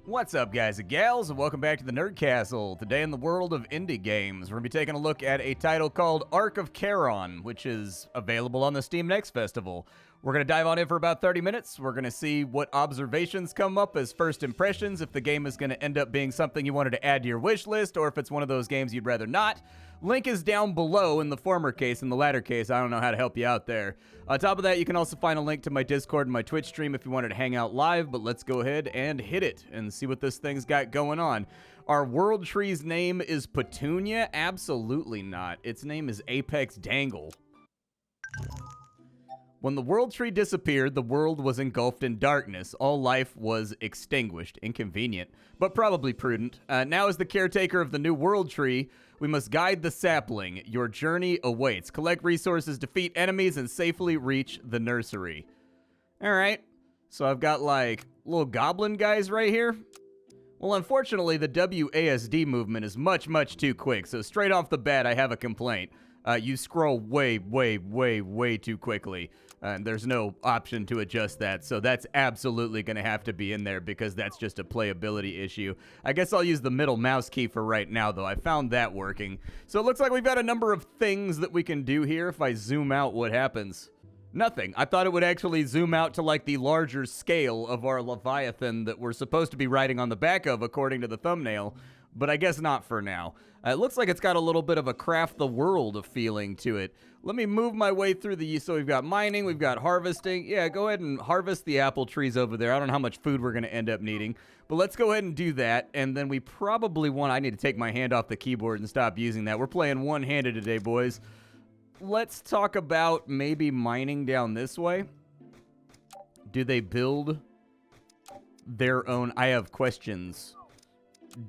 What's up, guys and gals, and welcome back to the Nerd Castle. Today in the world of indie games, we're going to be taking a look at a title called Ark of Charon, which is available on the Steam Next Festival. We're going to dive on in for about 30 minutes. We're going to see what observations come up as first impressions, if the game is going to end up being something you wanted to add to your wish list, or if it's one of those games you'd rather not. Link is down below in the former case. In the latter case, I don't know how to help you out there. On top of that, you can also find a link to my Discord and my Twitch stream if you wanted to hang out live, but let's go ahead and hit it and see what this thing's got going on. Our world tree's name is Petunia? Absolutely not. Its name is Apex Dangle. When the world tree disappeared, the world was engulfed in darkness. All life was extinguished. Inconvenient, but probably prudent. Now as the caretaker of the new world tree, we must guide the sapling. Your journey awaits. Collect resources, defeat enemies, and safely reach the nursery. Alright, so I've got like little goblin guys right here. Well, unfortunately, the WASD movement is much, much too quick, so straight off the bat, I have a complaint. You scroll way too quickly. And there's no option to adjust that, so that's absolutely going to have to be in there because that's just a playability issue. I guess I'll use the middle mouse key for right now, though. I found that working. So it looks like we've got a number of things that we can do here. If I zoom out, what happens? Nothing. I thought it would actually zoom out to like the larger scale of our Leviathan that we're supposed to be riding on the back of, according to the thumbnail. But I guess not for now. It looks like it's got a little bit of a craft the world feeling to it. Let me move my way through the... So we've got mining, we've got harvesting. Yeah, go ahead and harvest the apple trees over there. I don't know how much food we're going to end up needing. But let's go ahead and do that. And then we probably want... I need to take my hand off the keyboard and stop using that. We're playing one-handed today, boys. Let's talk about maybe mining down this way. Do they build their own... I have questions.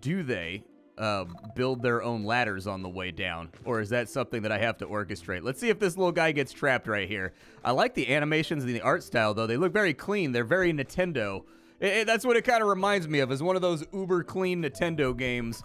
Do they build their own ladders on the way down? Or is that something that I have to orchestrate? Let's see if this little guy gets trapped right here. I like the animations and the art style, though. They look very clean. They're very Nintendo. That's what it kind of reminds me of, is one of those uber clean Nintendo games.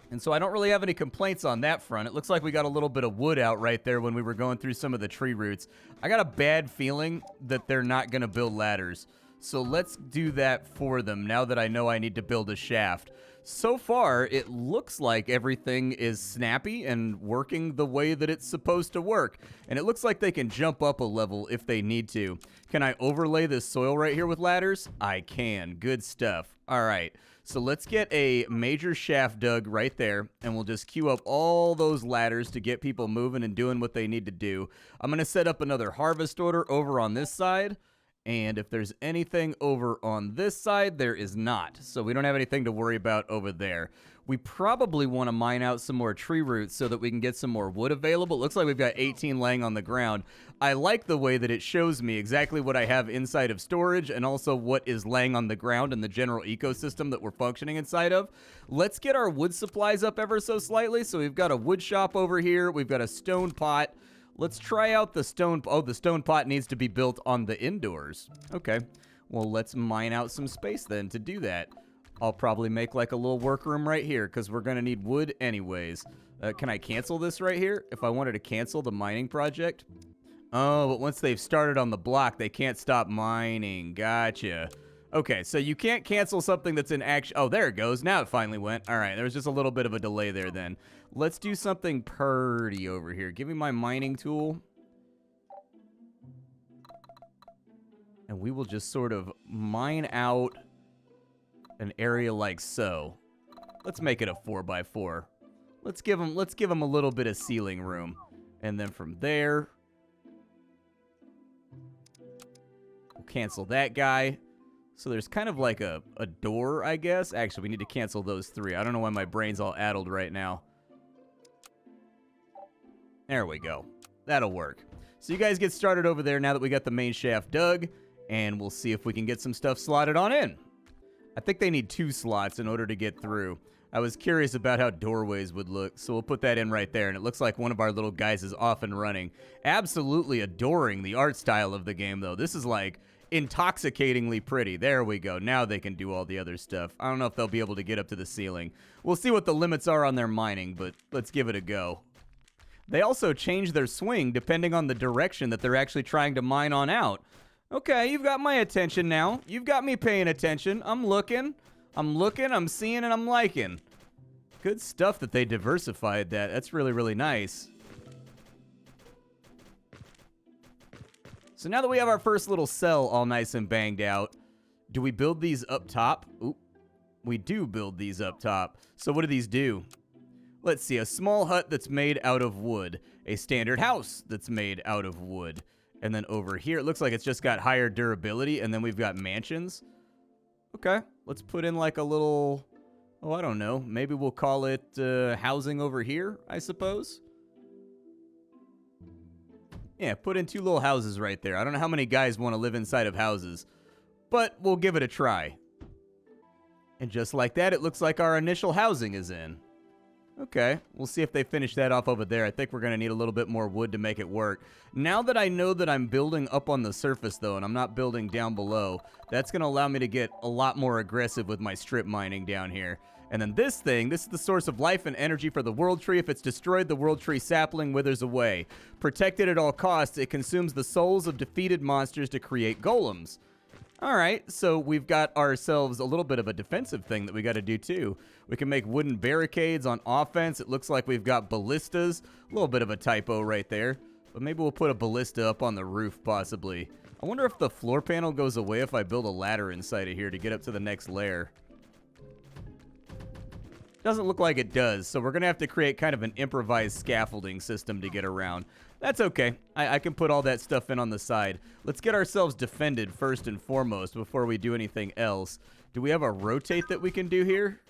And so I don't really have any complaints on that front. It looks like we got a little bit of wood out right there when we were going through some of the tree roots. I got a bad feeling that they're not going to build ladders. So let's do that for them now that I know I need to build a shaft. So far, it looks like everything is snappy and working the way that it's supposed to work. And it looks like they can jump up a level if they need to. Can I overlay this soil right here with ladders? I can. Good stuff. All right. So let's get a major shaft dug right there, and we'll just queue up all those ladders to get people moving and doing what they need to do. I'm going to set up another harvest order over on this side. And if there's anything over on this side, there is not. So we don't have anything to worry about over there. We probably want to mine out some more tree roots so that we can get some more wood available. It looks like we've got 18 laying on the ground. I like the way that it shows me exactly what I have inside of storage and also what is laying on the ground in the general ecosystem that we're functioning inside of. Let's get our wood supplies up ever so slightly. So we've got a wood shop over here. We've got a stone pot. Let's try out the stone... Oh, the stone pot needs to be built on the indoors. Okay. Well, let's mine out some space then to do that. I'll probably make like a little workroom right here because we're going to need wood anyways. Can I cancel this right here if I wanted to cancel the mining project? Oh, but once they've started on the block, they can't stop mining. Gotcha. Okay, so you can't cancel something that's in action. Oh, there it goes. Now it finally went. All right, there was just a little bit of a delay there then. Let's do something purty over here. Give me my mining tool. And we will just sort of mine out an area like so. Let's make it a 4x4. Let's give them a little bit of ceiling room. And then from there, we'll cancel that guy. So there's kind of like a door, I guess. Actually, we need to cancel those three. I don't know why my brain's all addled right now. There we go. That'll work. So you guys get started over there now that we got the main shaft dug, and we'll see if we can get some stuff slotted on in. I think they need 2 slots in order to get through. I was curious about how doorways would look, so we'll put that in right there, and it looks like one of our little guys is off and running. Absolutely adoring the art style of the game, though. This is like intoxicatingly pretty. There we go. Now they can do all the other stuff. I don't know if they'll be able to get up to the ceiling. We'll see what the limits are on their mining, but let's give it a go. They also change their swing depending on the direction that they're actually trying to mine on out. Okay, you've got my attention now. You've got me paying attention. I'm looking, I'm seeing, and I'm liking. Good stuff that they diversified that. That's really, really nice. So now that we have our first little cell all nice and banged out, do we build these up top? Oop. We do build these up top. So what do these do? Let's see, a small hut that's made out of wood. A standard house that's made out of wood. And then over here, it looks like it's just got higher durability, and then we've got mansions. Okay, let's put in like a little, oh, I don't know. Maybe we'll call it housing over here, I suppose. Yeah, put in 2 little houses right there. I don't know how many guys want to live inside of houses, but we'll give it a try. And just like that, it looks like our initial housing is in. Okay, we'll see if they finish that off over there. I think we're going to need a little bit more wood to make it work. Now that I know that I'm building up on the surface, though, and I'm not building down below, that's going to allow me to get a lot more aggressive with my strip mining down here. And then this thing, this is the source of life and energy for the world tree. If it's destroyed, the world tree sapling withers away. Protected at all costs, it consumes the souls of defeated monsters to create golems. All right, so we've got ourselves a little bit of a defensive thing that we got to do too. We can make wooden barricades on offense. It looks like we've got ballistas. A little bit of a typo right there, but maybe we'll put a ballista up on the roof possibly. I wonder if the floor panel goes away if I build a ladder inside of here to get up to the next layer. Doesn't look like it does, so we're going to have to create kind of an improvised scaffolding system to get around. That's okay. I can put all that stuff in on the side. Let's get ourselves defended first and foremost before we do anything else. Do we have a rotate that we can do here?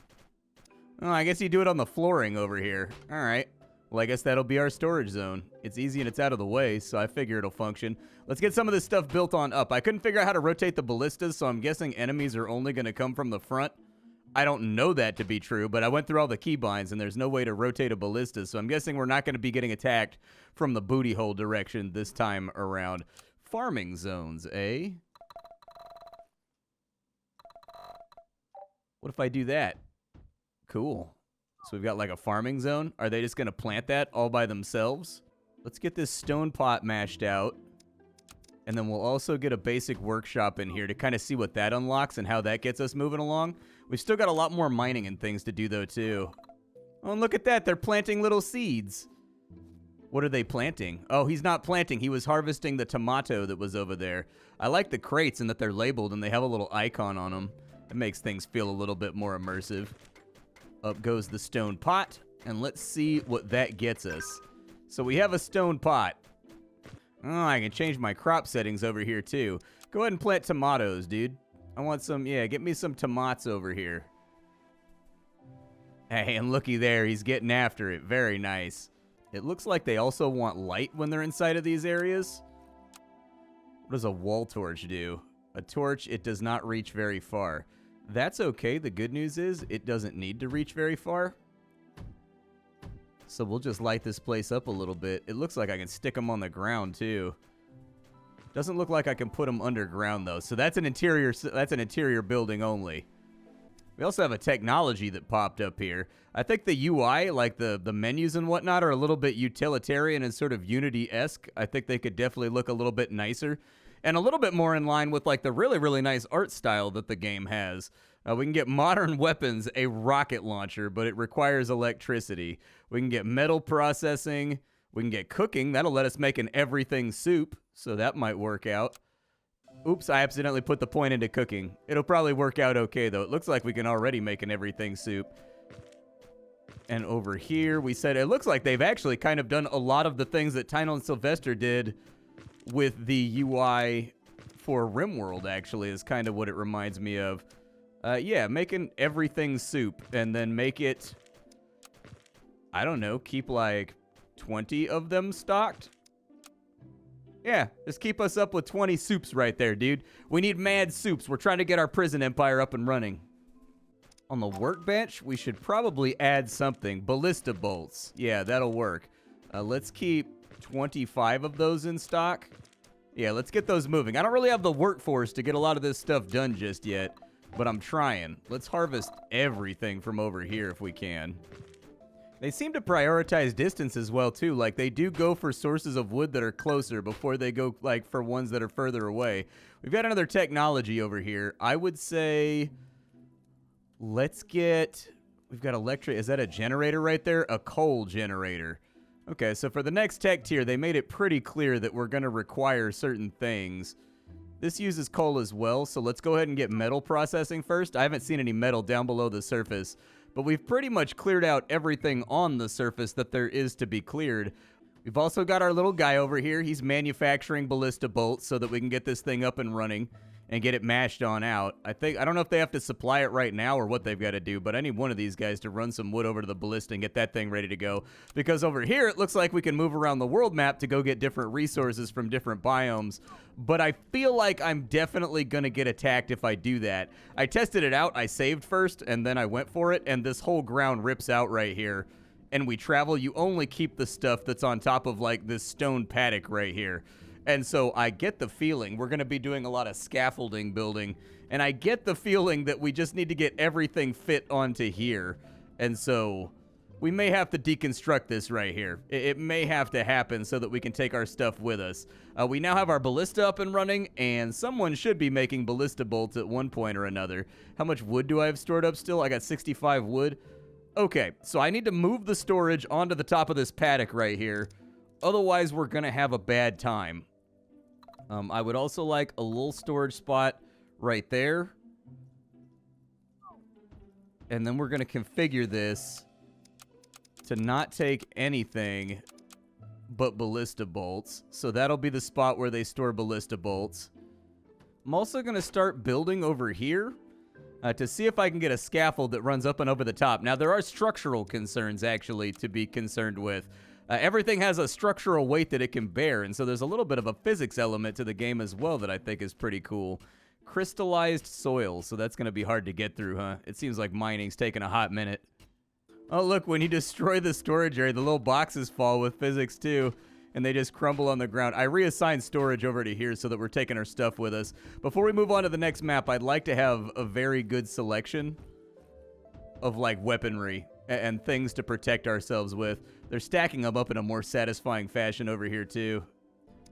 Oh, I guess you do it on the flooring over here. All right. Well, I guess that'll be our storage zone. It's easy and it's out of the way, so I figure it'll function. Let's get some of this stuff built on up. I couldn't figure out how to rotate the ballistas, so I'm guessing enemies are only going to come from the front. I don't know that to be true, but I went through all the keybinds, and there's no way to rotate a ballista, so I'm guessing we're not going to be getting attacked from the booty hole direction this time around. Farming zones, eh? What if I do that? Cool. So we've got like a farming zone. Are they just going to plant that all by themselves? Let's get this stone pot mashed out. And then we'll also get a basic workshop in here to kind of see what that unlocks and how that gets us moving along. We've still got a lot more mining and things to do, though, too. Oh, and look at that. They're planting little seeds. What are they planting? Oh, he's not planting. He was harvesting the tomato that was over there. I like the crates and that they're labeled and they have a little icon on them. It makes things feel a little bit more immersive. Up goes the stone pot, and let's see what that gets us. So we have a stone pot. Oh, I can change my crop settings over here, too. Go ahead and plant tomatoes, dude. I want some, yeah, get me some tomats over here. Hey, and looky there, he's getting after it. Very nice. It looks like they also want light when they're inside of these areas. What does a wall torch do? A torch, it does not reach very far. That's okay. The good news is it doesn't need to reach very far. So we'll just light this place up a little bit. It looks like I can stick them on the ground, too. Doesn't look like I can put them underground, though. So that's an interior building only. We also have a technology that popped up here. I think the UI, like the menus and whatnot, are a little bit utilitarian and sort of Unity-esque. I think they could definitely look a little bit nicer. And a little bit more in line with like the really, really nice art style that the game has. We can get modern weapons, a rocket launcher, but it requires electricity. We can get metal processing. We can get cooking. That'll let us make an everything soup, so that might work out. Oops, I accidentally put the point into cooking. It'll probably work out okay, though. It looks like we can already make an everything soup. And over here, we said it looks like they've actually kind of done a lot of the things that Tynel and Sylvester did with the UI for RimWorld, actually, is kind of what it reminds me of. Yeah, making everything soup, and then make it, I don't know, keep like 20 of them stocked. Yeah, just keep us up with 20 soups right there, dude. We need mad soups. We're trying to get our prison empire up and running. On the workbench, we should probably add something. Ballista bolts. Yeah, that'll work. Let's keep 25 of those in stock. Yeah, let's get those moving. I don't really have the workforce to get a lot of this stuff done just yet, but I'm trying. Let's harvest everything from over here if we can. They seem to prioritize distance as well, too. Like, they do go for sources of wood that are closer before they go, like, for ones that are further away. We've got another technology over here. I would say, let's get, we've got electric, is that a generator right there? A coal generator. Okay, so for the next tech tier, they made it pretty clear that we're going to require certain things. This uses coal as well, so let's go ahead and get metal processing first. I haven't seen any metal down below the surface, but we've pretty much cleared out everything on the surface that there is to be cleared. We've also got our little guy over here. He's manufacturing ballista bolts so that we can get this thing up and running and get it mashed on out. I don't know if they have to supply it right now or what they've got to do, but I need one of these guys to run some wood over to the ballista and get that thing ready to go. Because over here, it looks like we can move around the world map to go get different resources from different biomes. But I feel like I'm definitely going to get attacked if I do that. I tested it out. I saved first, and then I went for it, and this whole ground rips out right here. And we travel. You only keep the stuff that's on top of, like, this stone paddock right here. And so I get the feeling we're going to be doing a lot of scaffolding building. And I get the feeling that we just need to get everything fit onto here. And so we may have to deconstruct this right here. It may have to happen so that we can take our stuff with us. We now have our ballista up and running, and someone should be making ballista bolts at one point or another. How much wood do I have stored up still? I got 65 wood. Okay, so I need to move the storage onto the top of this paddock right here. Otherwise, we're going to have a bad time. I would also like a little storage spot right there. And then we're going to configure this to not take anything but ballista bolts. So that'll be the spot where they store ballista bolts. I'm also going to start building over here to see if I can get a scaffold that runs up and over the top. Now, there are structural concerns, actually, to be concerned with. Everything has a structural weight that it can bear, and so there's a little bit of a physics element to the game as well that I think is pretty cool. Crystallized soil, so that's going to be hard to get through, huh? It seems like mining's taking a hot minute. Oh, look, when you destroy the storage area, the little boxes fall with physics, too, and they just crumble on the ground. I reassigned storage over to here so that we're taking our stuff with us. Before we move on to the next map, I'd like to have a very good selection of, like, weaponry and things to protect ourselves with. They're stacking them up in a more satisfying fashion over here, too.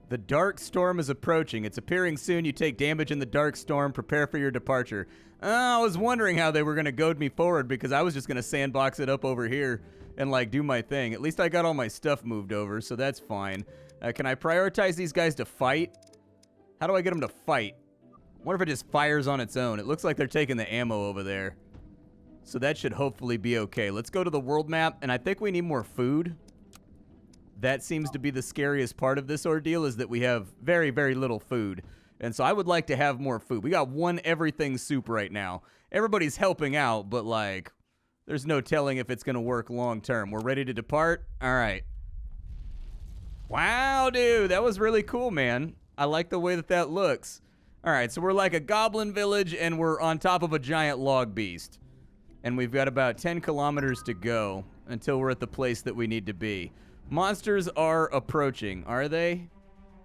The dark storm is approaching. It's appearing soon. You take damage in the dark storm. Prepare for your departure. I was wondering how they were going to goad me forward because I was just going to sandbox it up over here and, like, do my thing. At least I got all my stuff moved over, so that's fine. Can I prioritize these guys to fight? How do I get them to fight? I wonder if it just fires on its own. It looks like they're taking the ammo over there. So that should hopefully be okay. Let's go to the world map, and I think we need more food. That seems to be the scariest part of this ordeal, is that we have very, very little food. And so I would like to have more food. We got one everything soup right now. Everybody's helping out, but, like, there's no telling if it's going to work long term. We're ready to depart? All right. Wow, dude. That was really cool, man. I like the way that that looks. All right, so we're like a goblin village, and we're on top of a giant log beast. And we've got about 10 kilometers to go until we're at the place that we need to be. Monsters are approaching, are they?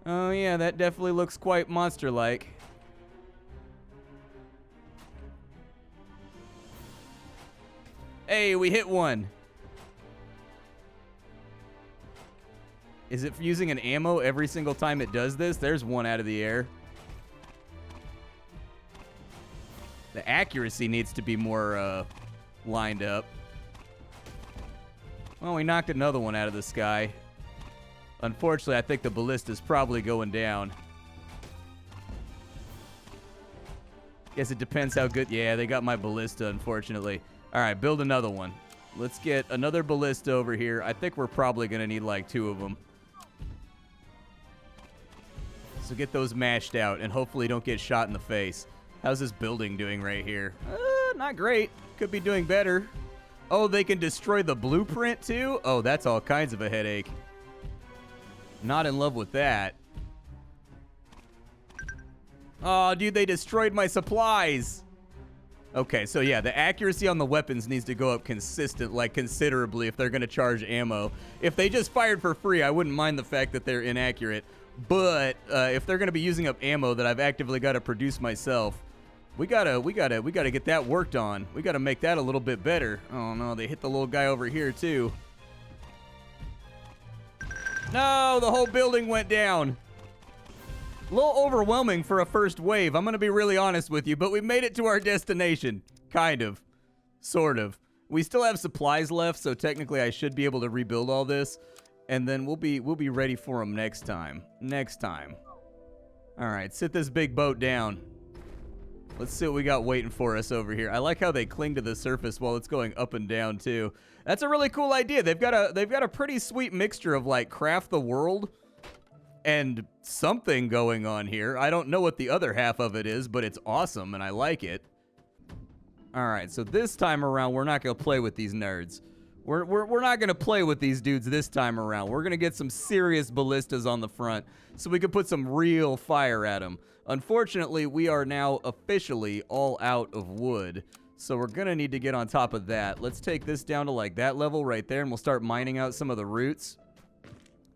Oh, yeah, that definitely looks quite monster-like. Hey, we hit one. Is it using an ammo every single time it does this? There's one out of the air. The accuracy needs to be more lined up. Well, we knocked another one out of the sky. Unfortunately, I think the ballista's probably going down. Guess it depends how good... Yeah, they got my ballista, unfortunately. All right, build another one. Let's get another ballista over here. I think we're probably going to need like 2 of them. So get those mashed out and hopefully don't get shot in the face. How's this building doing right here? Not great. Could be doing better. Oh, they can destroy the blueprint too? Oh, that's all kinds of a headache. Not in love with that. Oh, dude, they destroyed my supplies. Okay, so yeah, the accuracy on the weapons needs to go up considerably if they're going to charge ammo. If they just fired for free, I wouldn't mind the fact that they're inaccurate. But if they're going to be using up ammo that I've actively got to produce myself, we gotta get that worked on. We gotta make that a little bit better. Oh no, they hit the little guy over here too. No, the whole building went down. A little overwhelming for a first wave, I'm going to be really honest with you, but we made it to our destination. Kind of. Sort of. We still have supplies left, so technically I should be able to rebuild all this, and then we'll be ready for them next time. All right, sit this big boat down. Let's see what we got waiting for us over here. I like how they cling to the surface while it's going up and down too. That's a really cool idea. They've got a pretty sweet mixture of like craft the world and something going on here. I don't know what the other half of it is, but it's awesome and I like it. All right, so this time around, we're not going to play with these nerds. We're not going to play with these dudes this time around. We're going to get some serious ballistas on the front so we can put some real fire at them. Unfortunately, we are now officially all out of wood, so we're going to need to get on top of that. Let's take this down to like that level right there, and we'll start mining out some of the roots.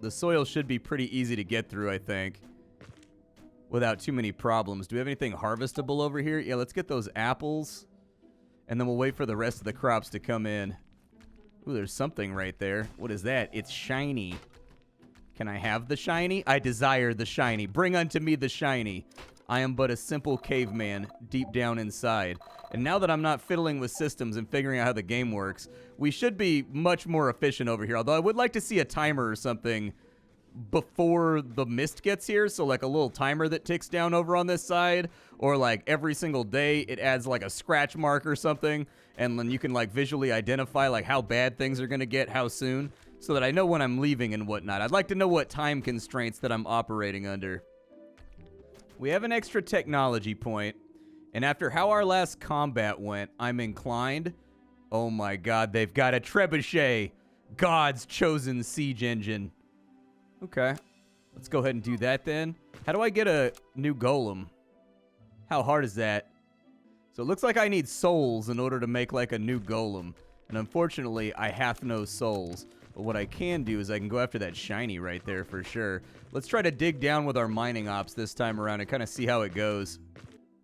The soil should be pretty easy to get through, I think, without too many problems. Do we have anything harvestable over here? Yeah, let's get those apples, and then we'll wait for the rest of the crops to come in. Ooh, there's something right there. What is that? It's shiny. Can I have the shiny? I desire the shiny. Bring unto me the shiny. I am but a simple caveman deep down inside. And now that I'm not fiddling with systems and figuring out how the game works, we should be much more efficient over here. Although I would like to see a timer or something before the mist gets here. So like a little timer that ticks down over on this side. Or like every single day it adds like a scratch mark or something. And then you can like visually identify like how bad things are going to get, how soon. So that I know when I'm leaving and whatnot. I'd like to know what time constraints that I'm operating under. We have an extra technology point. And after how our last combat went, I'm inclined. Oh my god, they've got a trebuchet. God's chosen siege engine. Okay. Let's go ahead and do that then. How do I get a new golem? How hard is that? So it looks like I need souls in order to make like a new golem. And unfortunately, I have no souls. But what I can do is I can go after that shiny right there for sure. Let's try to dig down with our mining ops this time around and kind of see how it goes.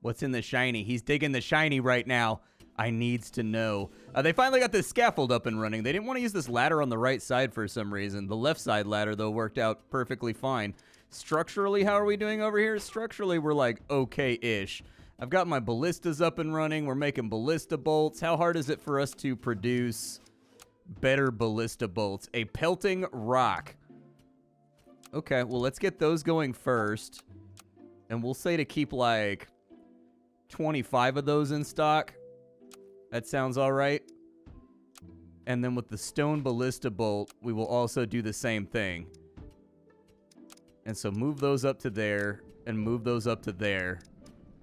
What's in the shiny? He's digging the shiny right now. I needs to know. They finally got this scaffold up and running. They didn't want to use this ladder on the right side for some reason. The left side ladder, though, worked out perfectly fine. Structurally, how are we doing over here? Structurally, we're like okay-ish. I've got my ballistas up and running. We're making ballista bolts. How hard is it for us to produce better ballista bolts? A pelting rock. Okay, well, let's get those going first. And we'll say to keep like 25 of those in stock. That sounds all right. And then with the stone ballista bolt, we will also do the same thing. And so move those up to there and move those up to there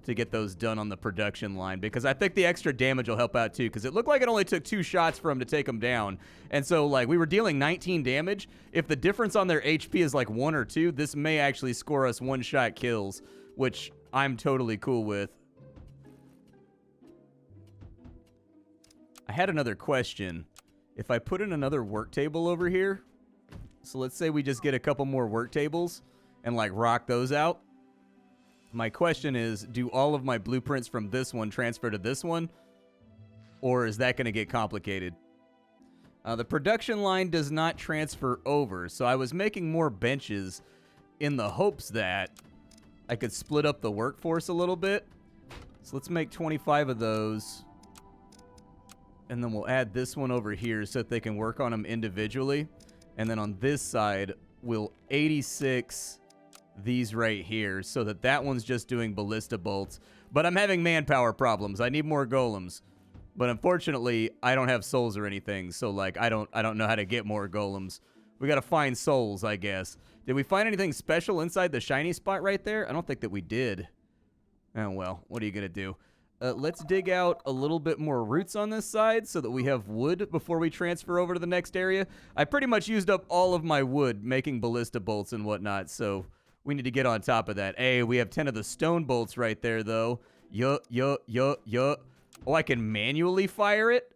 to get those done on the production line, because I think the extra damage will help out too, because it looked like it only took 2 shots for him to take them down. And so like we were dealing 19 damage. If the difference on their HP is like 1 or 2, this may actually score us 1-shot kills, which I'm totally cool with. I had another question. If I put in another work table over here, so let's say we just get a couple more work tables and like rock those out. My question is, do all of my blueprints from this one transfer to this one? Or is that going to get complicated? The production line does not transfer over, so I was making more benches in the hopes that I could split up the workforce a little bit. So let's make 25 of those. And then we'll add this one over here so that they can work on them individually. And then on this side, we'll 86 these right here so that that one's just doing ballista bolts. But I'm having manpower problems. I need more golems. But unfortunately, I don't have souls or anything. So like I don't know how to get more golems. We got to find souls, I guess. Did we find anything special inside the shiny spot right there? I don't think that we did. Oh well, what are you going to do? Let's dig out a little bit more roots on this side so that we have wood before we transfer over to the next area. I pretty much used up all of my wood making ballista bolts and whatnot, so we need to get on top of that. Hey, we have 10 of the stone bolts right there, though. Yuh. Oh, I can manually fire it?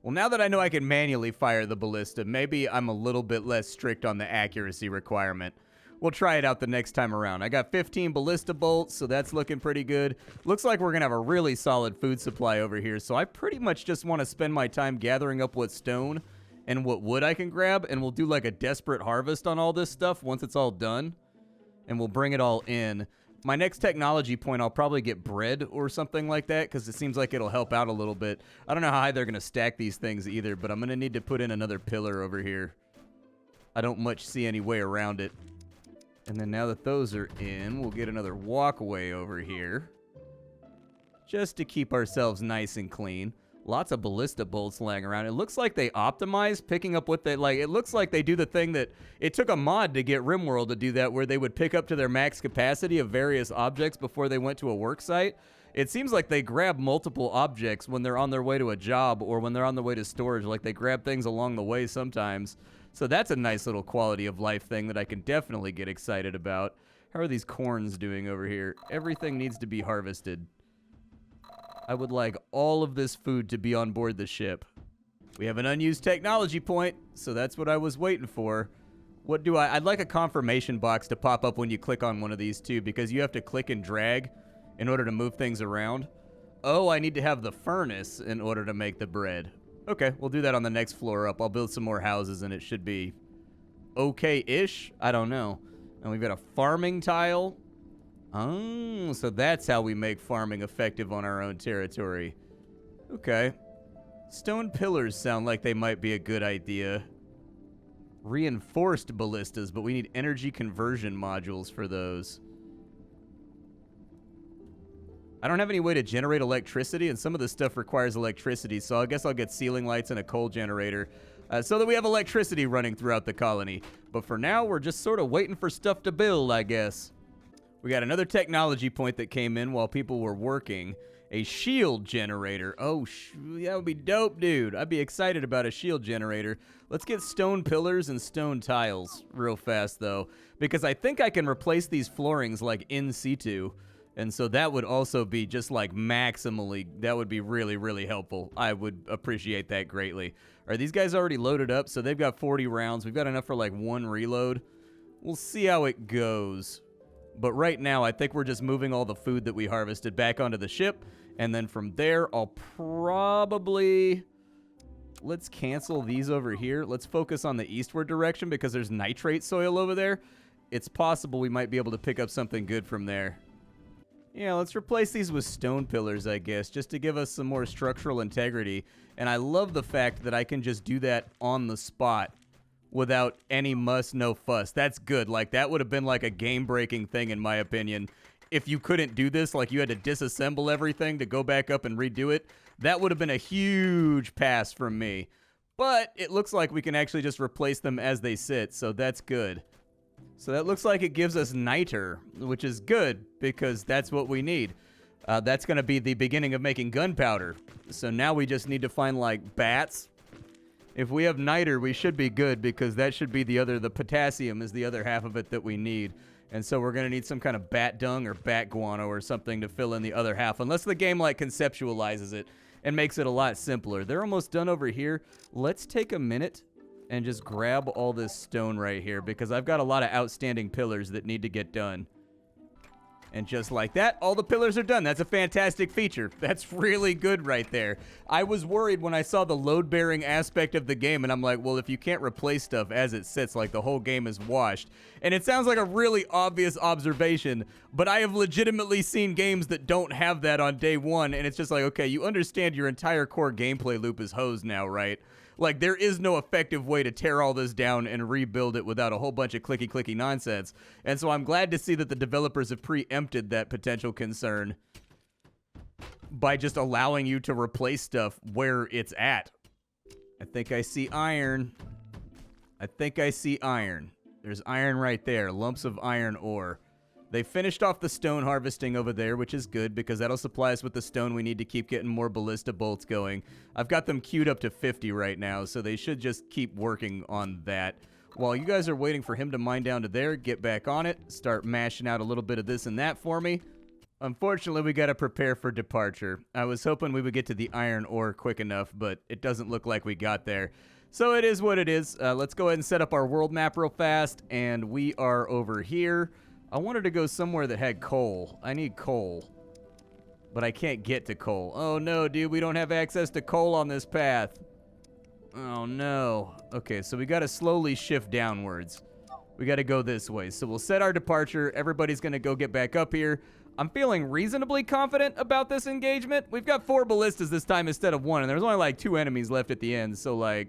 Well, now that I know I can manually fire the ballista, maybe I'm a little bit less strict on the accuracy requirement. We'll try it out the next time around. I got 15 ballista bolts, so that's looking pretty good. Looks like we're going to have a really solid food supply over here, so I pretty much just want to spend my time gathering up what stone and what wood I can grab, and we'll do like a desperate harvest on all this stuff once it's all done, and we'll bring it all in. My next technology point, I'll probably get bread or something like that, because it seems like it'll help out a little bit. I don't know how high they're going to stack these things either, but I'm going to need to put in another pillar over here. I don't much see any way around it. And then now that those are in, we'll get another walkway over here, just to keep ourselves nice and clean. Lots of ballista bolts laying around. It looks like they optimize picking up what they like. It looks like they do the thing that it took a mod to get RimWorld to do that, where they would pick up to their max capacity of various objects before they went to a work site. It seems like they grab multiple objects when they're on their way to a job or when they're on their way to storage. Like they grab things along the way sometimes. So that's a nice little quality of life thing that I can definitely get excited about. How are these corns doing over here? Everything needs to be harvested. I would like all of this food to be on board the ship. We have an unused technology point, so that's what I was waiting for. What do I'd like a confirmation box to pop up when you click on one of these too, because you have to click and drag in order to move things around. Oh, I need to have the furnace in order to make the bread. Okay, we'll do that on the next floor up. I'll build some more houses and it should be okay-ish. I don't know. And we've got a farming tile. Oh, so that's how we make farming effective on our own territory. Okay. Stone pillars sound like they might be a good idea. Reinforced ballistas, but we need energy conversion modules for those. I don't have any way to generate electricity, and some of this stuff requires electricity, so I guess I'll get ceiling lights and a coal generator so that we have electricity running throughout the colony. But for now, we're just sort of waiting for stuff to build, I guess. We got another technology point that came in while people were working. A shield generator. Oh, that would be dope, dude. I'd be excited about a shield generator. Let's get stone pillars and stone tiles real fast, though, because I think I can replace these floorings, like, in situ. And so that would also be just, like, maximally, that would be really, really helpful. I would appreciate that greatly. Are these guys already loaded up? So they've got 40 rounds. We've got enough for, like, one reload. We'll see how it goes. But right now, I think we're just moving all the food that we harvested back onto the ship. And then from there, I'll probably... Let's cancel these over here. Let's focus on the eastward direction because there's nitrate soil over there. It's possible we might be able to pick up something good from there. Yeah, let's replace these with stone pillars, I guess, just to give us some more structural integrity. And I love the fact that I can just do that on the spot without any muss, no fuss. That's good. Like, that would have been like a game-breaking thing, in my opinion. If you couldn't do this, like you had to disassemble everything to go back up and redo it, that would have been a huge pass from me. But it looks like we can actually just replace them as they sit, so that's good. So that looks like it gives us niter, which is good because that's what we need. That's going to be the beginning of making gunpowder. So now we just need to find, like, bats. If we have niter, we should be good because that should be the potassium is the other half of it that we need. And so we're going to need some kind of bat dung or bat guano or something to fill in the other half, unless the game, like, conceptualizes it and makes it a lot simpler. They're almost done over here. Let's take a minute and just grab all this stone right here because I've got a lot of outstanding pillars that need to get done. And just like that, all the pillars are done. That's a fantastic feature. That's really good right there. I was worried when I saw the load-bearing aspect of the game, and I'm like, well, if you can't replace stuff as it sits, like the whole game is washed. And it sounds like a really obvious observation, but I have legitimately seen games that don't have that on day one, and it's just like, okay, you understand your entire core gameplay loop is hosed now, right? Like, there is no effective way to tear all this down and rebuild it without a whole bunch of clicky-clicky nonsense. And so I'm glad to see that the developers have preempted that potential concern by just allowing you to replace stuff where it's at. I think I see iron. I think I see iron. There's iron right there. Lumps of iron ore. They finished off the stone harvesting over there, which is good because that'll supply us with the stone we need to keep getting more ballista bolts going. I've got them queued up to 50 right now, so they should just keep working on that. While you guys are waiting for him to mine down to there, get back on it, start mashing out a little bit of this and that for me. Unfortunately, we got to prepare for departure. I was hoping we would get to the iron ore quick enough, but it doesn't look like we got there. So it is what it is. Let's go ahead and set up our world map real fast, and we are over here. I wanted to go somewhere that had coal. I need coal. But I can't get to coal. Oh no, dude, we don't have access to coal on this path. Oh, no. Okay, so we got to slowly shift downwards. We got to go this way. So we'll set our departure. Everybody's going to go get back up here. I'm feeling reasonably confident about this engagement. We've got 4 ballistas this time instead of 1, and there's only like 2 enemies left at the end. So, like,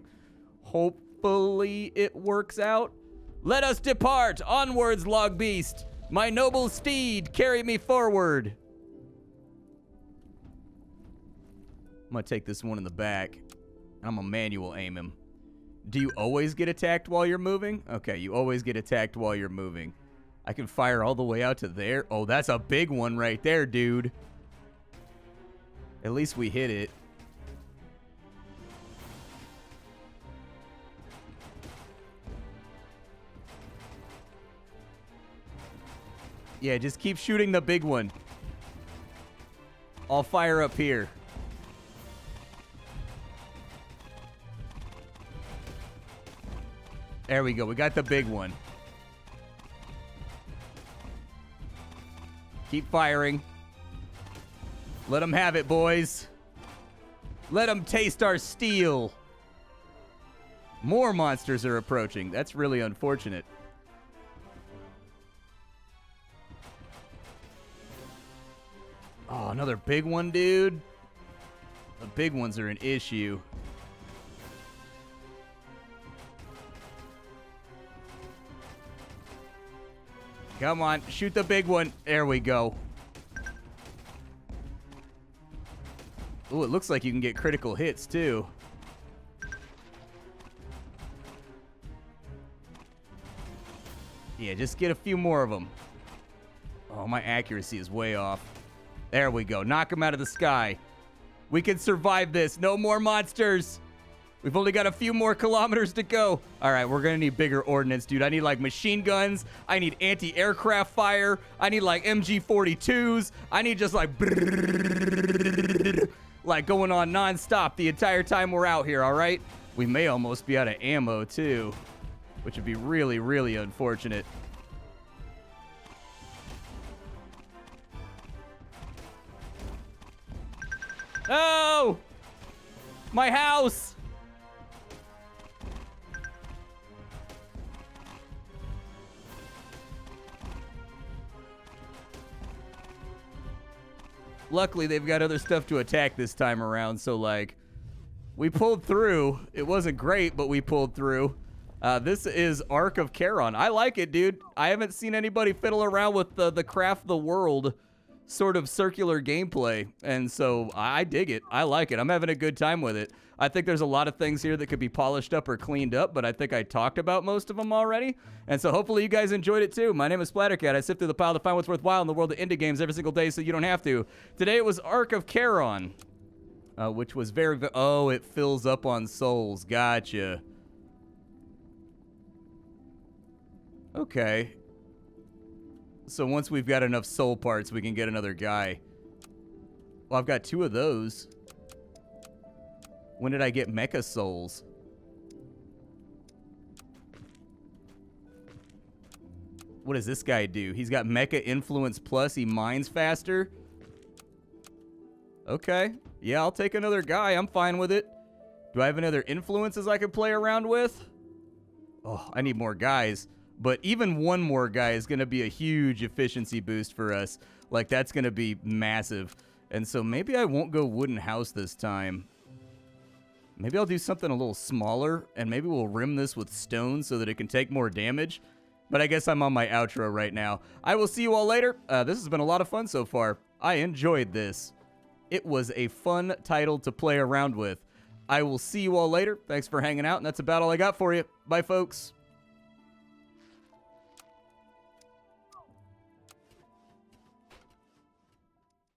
hopefully it works out. Let us depart. Onwards, logbeast. My noble steed, carry me forward. I'm going to take this one in the back. I'm going to manual aim him. Do you always get attacked while you're moving? Okay, you always get attacked while you're moving. I can fire all the way out to there. Oh, that's a big one right there, dude. At least we hit it. Yeah, just keep shooting the big one. I'll fire up here. There we go. We got the big one. Keep firing. Let them have it, boys. Let them taste our steel. More monsters are approaching. That's really unfortunate. Oh, another big one, dude. The big ones are an issue. Come on, shoot the big one. There we go. Ooh, it looks like you can get critical hits, too. Yeah, just get a few more of them. Oh, my accuracy is way off. There we go. Knock them out of the sky. We can survive this. No more monsters. We've only got a few more kilometers to go. All right, we're going to need bigger ordnance, dude. I need, like, machine guns. I need anti-aircraft fire. I need, like, MG-42s. I need just, like, like going on nonstop the entire time we're out here, all right? We may almost be out of ammo, too, which would be really, really unfortunate. Oh! My house! Luckily, they've got other stuff to attack this time around, so, like, we pulled through. It wasn't great, but we pulled through. This is Ark of Charon. I like it, dude. I haven't seen anybody fiddle around with the craft the world sort of circular gameplay, and so I dig it. I like it. I'm having a good time with it. I think there's a lot of things here that could be polished up or cleaned up, but I think I talked about most of them already, and so hopefully you guys enjoyed it too. My name is Splattercat. I sift through the pile to find what's worthwhile in the world of indie games every single day so you don't have to. Today it was Ark of Charon, which was very... Oh, it fills up on souls. Gotcha. Okay. So once we've got enough soul parts, we can get another guy. Well, I've got 2 of those. When did I get mecha souls? What does this guy do? He's got mecha influence plus. He mines faster. Okay. Yeah, I'll take another guy. I'm fine with it. Do I have any other influences I could play around with? Oh, I need more guys. But even one more guy is going to be a huge efficiency boost for us. Like, that's going to be massive. And so maybe I won't go wooden house this time. Maybe I'll do something a little smaller, and maybe we'll rim this with stone so that it can take more damage. But I guess I'm on my outro right now. I will see you all later. This has been a lot of fun so far. I enjoyed this. It was a fun title to play around with. I will see you all later. Thanks for hanging out, and that's about all I got for you. Bye, folks.